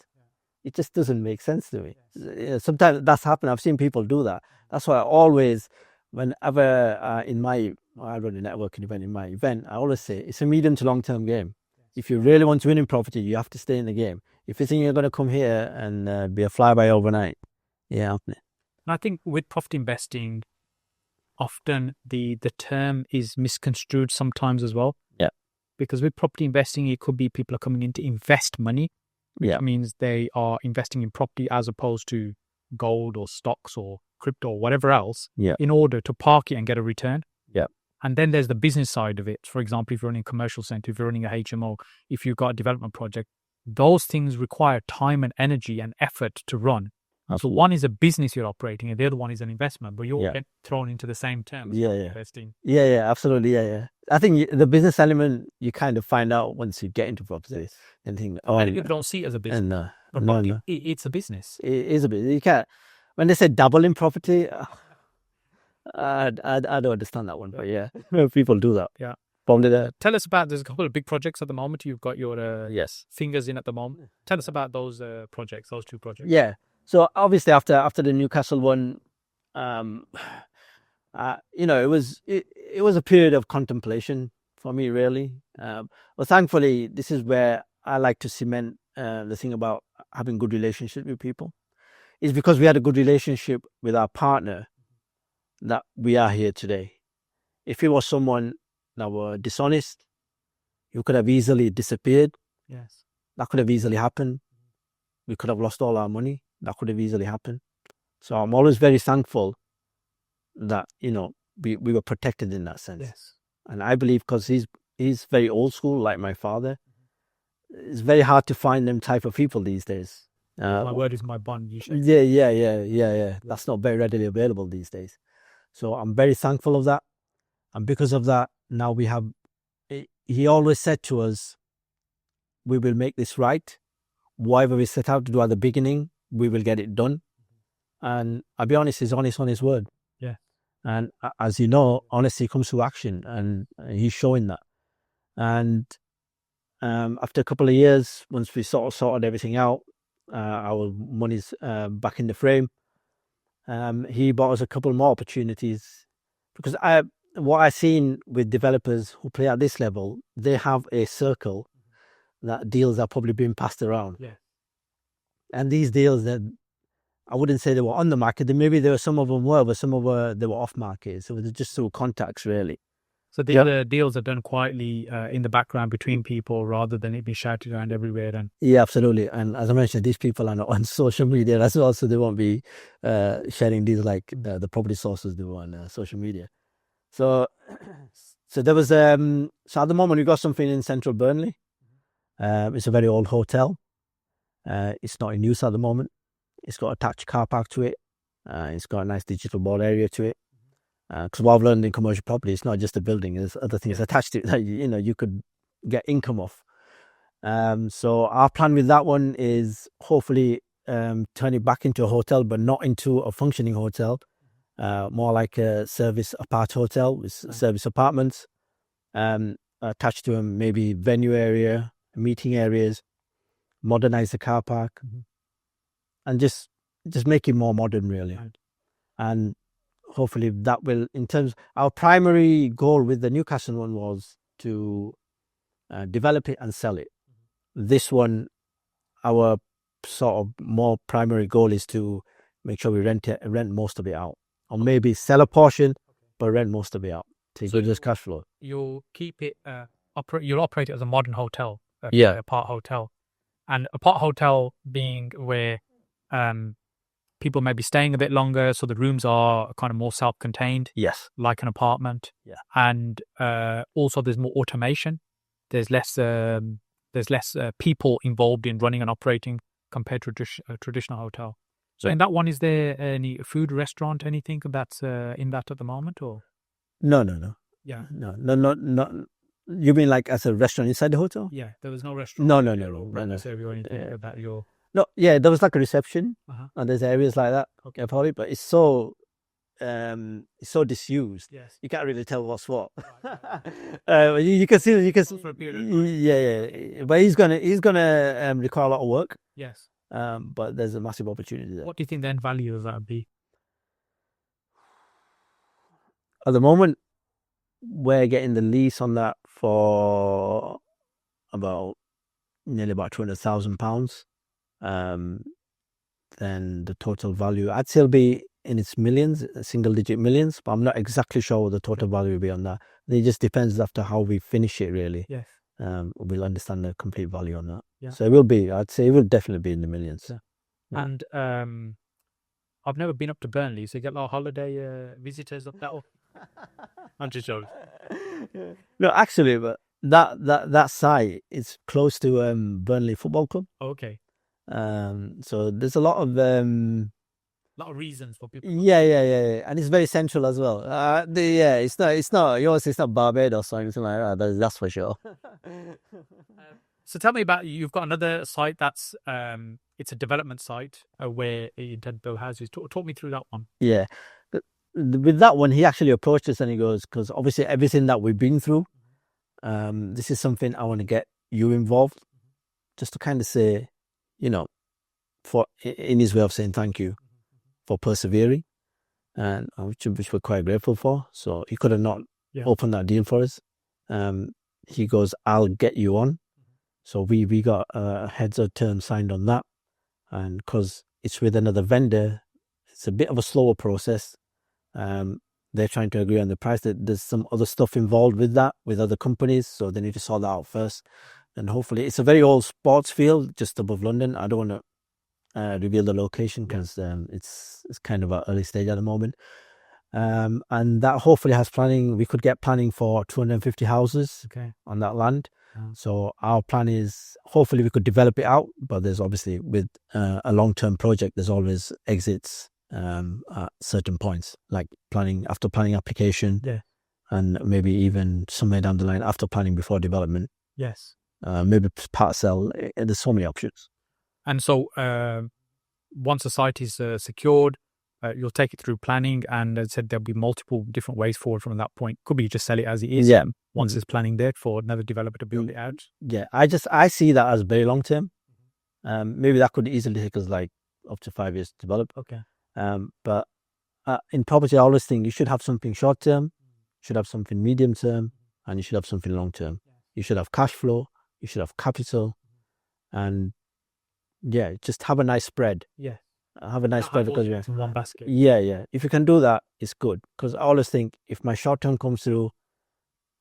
It just doesn't make sense to me. Yes. Sometimes that's happened. I've seen people do that. That's why I always, whenever I run a networking event in my event, I always say it's a medium to long-term game. If you really want to win in property, you have to stay in the game. If you think you're going to come here and be a flyby overnight, and I think with property investing, often the term is misconstrued sometimes as well. Yeah. Because with property investing, it could be people are coming in to invest money. Which means they are investing in property as opposed to gold or stocks or crypto or whatever else in order to park it and get a return. Yeah. And then there's the business side of it. For example, if you're running a commercial center, if you're running a HMO, if you've got a development project, those things require time and energy and effort to run. Absolutely. So one is a business you're operating and the other one is an investment, but you're thrown into the same terms. Investing. Yeah, absolutely. Yeah. I think the business element, you kind of find out once you get into property and think, and people don't see it as a business. No. It's a business. It is a business. You can't, when they say double in property, I don't understand that one, but people do that. Yeah. Tell us about, there's a couple of big projects at the moment. You've got your fingers in at the moment. Tell us about those projects, those two projects. Yeah. So obviously after the Newcastle one, you know, it was a period of contemplation for me, really. But thankfully, this is where I like to cement the thing about having good relationship with people. It's because we had a good relationship with our partner that we are here today. If it was someone that were dishonest, you could have easily disappeared. Yes. That could have easily happened. We could have lost all our money. That could have easily happened. So I'm always very thankful that, you know, we were protected in that sense. Yes. And I believe because he's he's very old school, like my father. It's very hard to find them type of people these days. My word is my bond. You should. Yeah. That's not very readily available these days. So I'm very thankful of that. And because of that, now we have, he always said to us, we will make this right. Whatever we set out to do at the beginning, we will get it done. And I'll be honest, he's honest on his word. Yeah. And as you know, honesty comes through action, and he's showing that. And after a couple of years, once we sort of sorted everything out, our money's back in the frame, he bought us a couple more opportunities. Because what I've seen with developers who play at this level, they have a circle that deals are probably being passed around. Yeah. And these deals that I wouldn't say they were on the market. Maybe there were some of them were, but some of them they were off market. So they're just through contacts, really. So the deals are done quietly in the background between people rather than it being shouted around everywhere. And yeah, absolutely. And as I mentioned, these people are not on social media as well, so they won't be sharing these like the property sources do on social media. So there was so at the moment we got something in central Burnley. It's a very old hotel. It's not in use at the moment. It's got attached car park to it. It's got a nice digital board area to it. Because what I've learned in commercial property, it's not just a building. There's other things attached to it that you could get income off. So our plan with that one is hopefully turn it back into a hotel, but not into a functioning hotel. More like a service apart hotel with service apartments. Attached to them, maybe venue area, meeting areas, modernize the car park, and just make it more modern, really. Right. And hopefully that will, in terms, our primary goal with the Newcastle one was to develop it and sell it. This one, our sort of more primary goal is to make sure we rent most of it out, or maybe sell a portion, but rent most of it out to give us cash flow. You'll keep it, you'll operate it as a modern hotel, a part hotel, and a part hotel being where people may be staying a bit longer, so the rooms are kind of more self-contained. Yes, like an apartment. Yeah, and also there's more automation. There's less people involved in running and operating compared to a traditional hotel. So in that one, is there any food restaurant, anything that's in that at the moment, or? No. Yeah. No. You mean like as a restaurant inside the hotel? Yeah, there was no restaurant. No. Or anything like that. No, yeah, there was like a reception, and there's areas like that. Okay, probably, but it's so disused. Yes, you can't really tell what's what. You can see. For a period. Yeah. But he's gonna require a lot of work. Yes. But there's a massive opportunity there. What do you think the end value of that would be? At the moment, we're getting the lease on that for nearly about £200,000. Then the total value, I'd say, will be in its millions, single-digit millions, but I'm not exactly sure what the total value will be on that. It just depends after how we finish it, really. Yes. We'll understand the complete value on that. Yeah. So it will be, I'd say it will definitely be in the millions. Yeah. Yeah. And I've never been up to Burnley, so you get a lot of holiday visitors up that. I'm just joking. No, actually, but that site is close to Burnley Football Club. Okay. So there's a lot of reasons for people. Yeah, and it's very central as well. It's not Barbados or anything like that. That's for sure. So tell me about, you've got another site that's it's a development site where you intend to build houses. Talk me through that one. Yeah, with that one, he actually approached us and he goes, because obviously everything that we've been through, this is something I want to get you involved, just to kind of say, for in his way of saying thank you for persevering, and which we're quite grateful for. So he could have not opened that deal for us. He goes, I'll get you on. So we got a heads of terms signed on that, and because it's with another vendor, it's a bit of a slower process. They're trying to agree on the price. There's some other stuff involved with that, with other companies, so they need to sort that out first. And hopefully, it's a very old sports field just above London. I don't want to reveal the location because it's kind of an early stage at the moment. And that hopefully has planning. We could get planning for 250 houses on that land. So our plan is hopefully we could develop it out, but there's obviously with a long-term project, there's always exits at certain points, like after planning application, and maybe even somewhere down the line after planning before development. Yes. Maybe part sell. There's so many options. And so once the site is secured, you'll take it through planning, and as I said, there'll be multiple different ways forward from that point. Could be you just sell it as it is. Yeah. Once there's planning there for another developer to build it out. Yeah. I see that as very long term. Maybe that could easily take us like up to 5 years to develop. Okay. But in property, I always think you should have something short term, you should have something medium term, and you should have something long term. You should have cash flow, you should have capital, and just have a nice spread. Yeah. Have a nice spread because in one basket. Yeah. If you can do that, it's good. Because I always think if my short term comes through,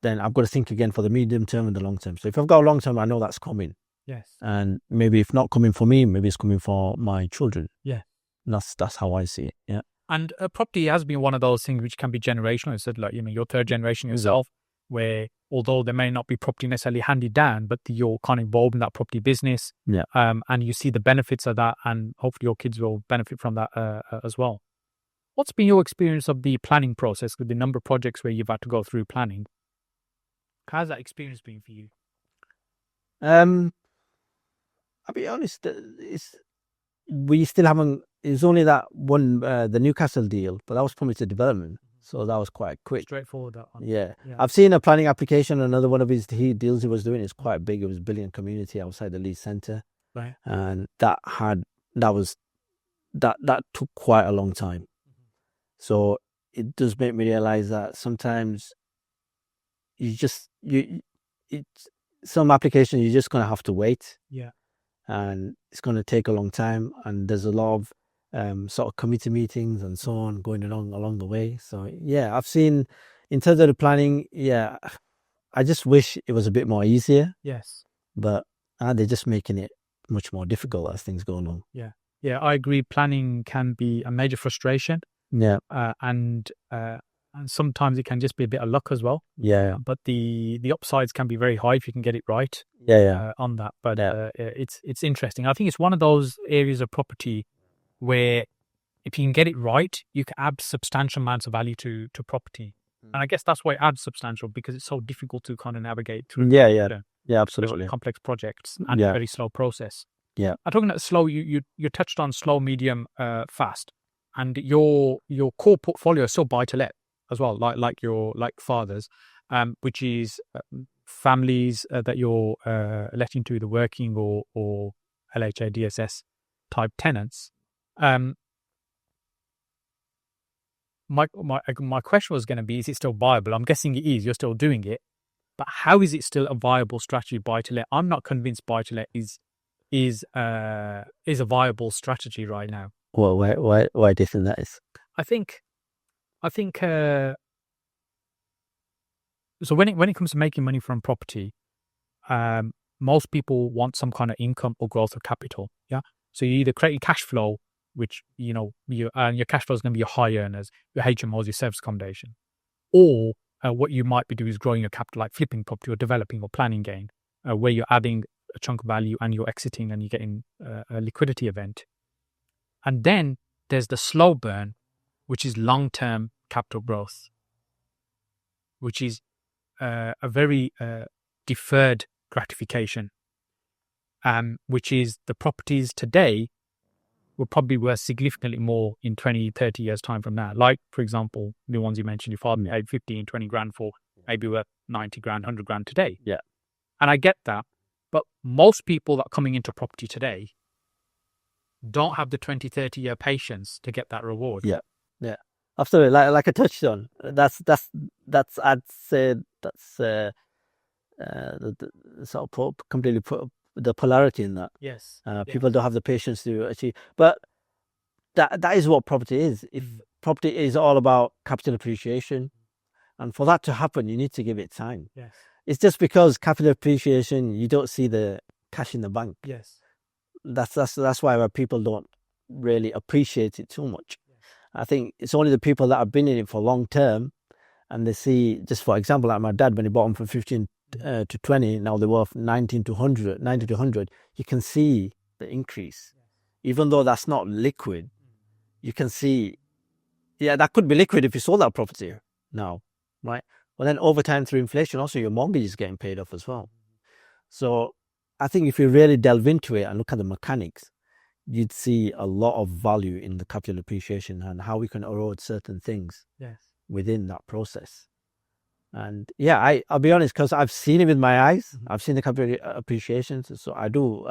then I've got to think again for the medium term and the long term. So if I've got a long term, I know that's coming. Yes. And maybe if not coming for me, maybe it's coming for my children. Yeah. And that's how I see it. Yeah. And property has been one of those things which can be generational. You said, like, your third generation yourself, where although there may not be property necessarily handed down, but you're kind of involved in that property business. Yeah. And you see the benefits of that, and hopefully your kids will benefit from that as well. What's been your experience of the planning process with the number of projects where you've had to go through planning? How's that experience been for you? I'll be honest, we still haven't. It's only that one, the Newcastle deal, but that was promised a development, so that was quite quick. Straightforward, that one. Yeah. I've seen a planning application. Another one of his deals he was doing is quite big. It was a billion community outside the Leeds Centre, right? And that took quite a long time. So it does make me realize that sometimes some applications you're just gonna have to wait. Yeah. And it's going to take a long time, and there's a lot of sort of committee meetings and so on going along the way. So I've seen in terms of the planning, I just wish it was a bit more easier. Yes. But they're just making it much more difficult as things go along. Yeah, I agree. Planning can be a major frustration. Yeah. And sometimes it can just be a bit of luck as well. Yeah. But the upsides can be very high if you can get it right. On that. But it's interesting. I think it's one of those areas of property where if you can get it right, you can add substantial amounts of value to property. And I guess that's why it adds substantial, because it's so difficult to kind of navigate through. Yeah, absolutely. Complex projects and a very slow process. Yeah. I'm talking about slow. You touched on slow, medium, fast, and your core portfolio is still buy to let as well, like fathers, which is families that you're letting to the working or LHA DSS type tenants. My question was going to be: is it still viable? I'm guessing it is. You're still doing it, but how is it still a viable strategy? Buy to let. I'm not convinced buy to let is a viable strategy right now. Well, why do you think that is? I think so when it comes to making money from property, most people want some kind of income or growth of capital. Yeah. So you either create cash flow, which your cash flow is going to be your high earners, your HMOs, your service accommodation, or what you might be doing is growing your capital, like flipping property or developing or planning gain, where you're adding a chunk of value and you're exiting and you're getting a liquidity event. And then there's the slow burn, which is long-term capital growth, which is a very deferred gratification, which is the properties today will probably be worth significantly more in 20, 30 years time from now. Like, for example, the ones you mentioned, your father paid 15, 20 grand for, maybe worth 90 grand, 100 grand today. Yeah. And I get that. But most people that are coming into property today don't have the 20, 30 year patience to get that reward. Yeah. Absolutely. Like I touched on, that's I'd say that's the sort of completely put the polarity in that. Yes. People don't have the patience to achieve, but that is what property is. If property is all about capital appreciation, and for that to happen, you need to give it time. Yes. It's just because capital appreciation, you don't see the cash in the bank. Yes. That's why people don't really appreciate it too much. I think it's only the people that have been in it for long term, and they see, just for example, like my dad, when he bought them from 15 to 20, now they're worth 19 to 100, 90 to 100. You can see the increase, even though that's not liquid. You can see, yeah, that could be liquid if you sold that property now, right? Well, then over time through inflation, also your mortgage is getting paid off as well. So I think if you really delve into it and look at the mechanics, you'd see a lot of value in the capital appreciation and how we can erode certain things within that process. And yeah, I'll be honest, because I've seen it with my eyes. I've seen the capital appreciation, so I do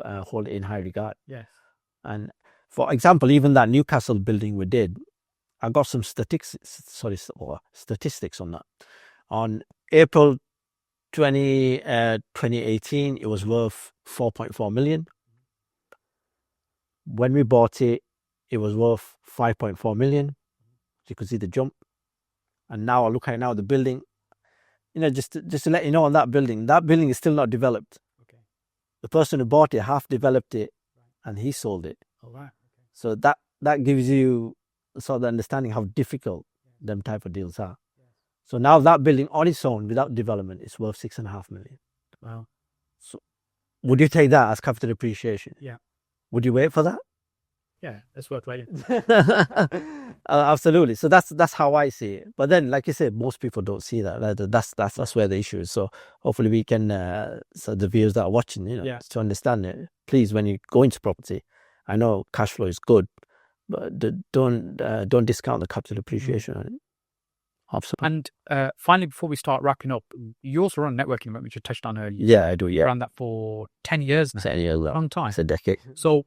hold it in high regard. Yes. And for example, even that Newcastle building we did, I got some statistics on that. On April 2018, it was worth 4.4 million. When we bought it, it was worth 5.4 million. You could see the jump. And now I look at it now, the building, just to let you know, on that building is still not developed. Okay. The person who bought it half developed it, and he sold it. All right. Okay. So that gives you sort of the understanding how difficult them type of deals are. Yes. So now that building on its own, without development, is worth 6.5 million. Wow. So would you take that as capital appreciation? Yeah. Would you wait for that? Yeah, it's worth waiting. Absolutely. So that's how I see it. But then, like you said, most people don't see that. That's where the issue is. So hopefully we can, so the viewers that are watching, to understand it. Please, when you go into property, I know cash flow is good, but don't discount the capital appreciation on it. Absolutely. And finally, before we start wrapping up, you also run a networking event, which you touched on earlier. Yeah, I do. Yeah, ran that for 10 years now. 10 years, long time. It's a decade. So,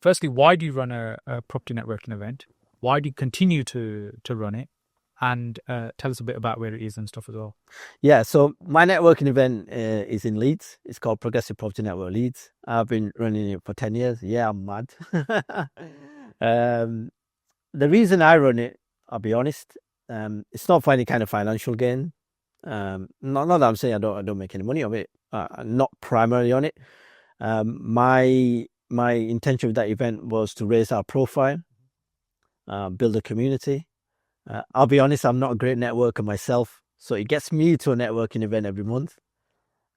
firstly, why do you run a property networking event? Why do you continue to run it? And tell us a bit about where it is and stuff as well. Yeah, so my networking event is in Leeds. It's called Progressive Property Network Leeds. I've been running it for 10 years. Yeah, I'm mad. The reason I run it, I'll be honest, it's not for any kind of financial gain. Not that I'm saying I don't make any money of it. Not primarily on it. My intention with that event was to raise our profile, build a community. I'll be honest, I'm not a great networker myself, so it gets me to a networking event every month.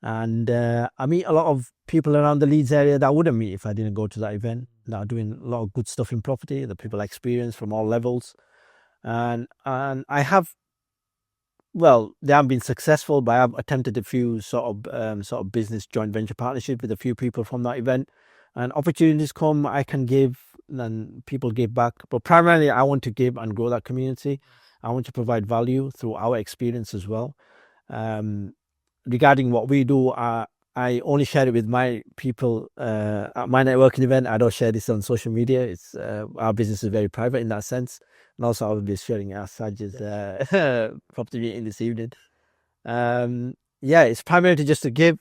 And I meet a lot of people around the Leeds area that I wouldn't meet if I didn't go to that event, that are doing a lot of good stuff in property, the people I experience from all levels. And I have, well, they haven't been successful, but I have attempted a few sort of business joint venture partnership with a few people from that event. And opportunities come, I can give, and people give back. But primarily, I want to give and grow that community. I want to provide value through our experience as well. Regarding what we do, I only share it with my people at my networking event. I don't share this on social media. It's our business is very private in that sense. And also, I will be sharing our Sajid's property meeting this evening. It's primarily just to give,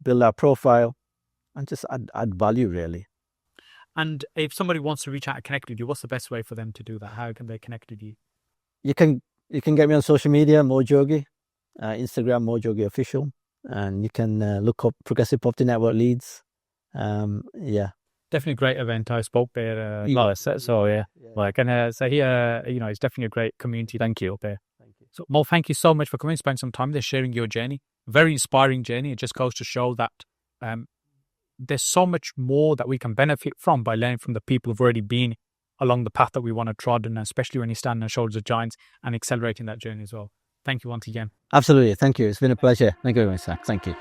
build our profile, and just add value, really. And if somebody wants to reach out and connect with you, what's the best way for them to do that? How can they connect with you? You can get me on social media, Mo Jogi, Instagram, Mo Jogi Official, and you can look up Progressive Property Network Leeds. Definitely a great event. I spoke there. So yeah. Like, and so here, it's definitely a great community. Thank you up there. Thank you. So Mo, thank you so much for coming, spending some time there, sharing your journey. Very inspiring journey. It just goes to show that there's so much more that we can benefit from by learning from the people who've already been along the path that we want to trod, and especially when you stand on the shoulders of giants and accelerating that journey as well. Thank you once again. Absolutely. Thank you. It's been a pleasure. Thank you very much, sir. Thank you.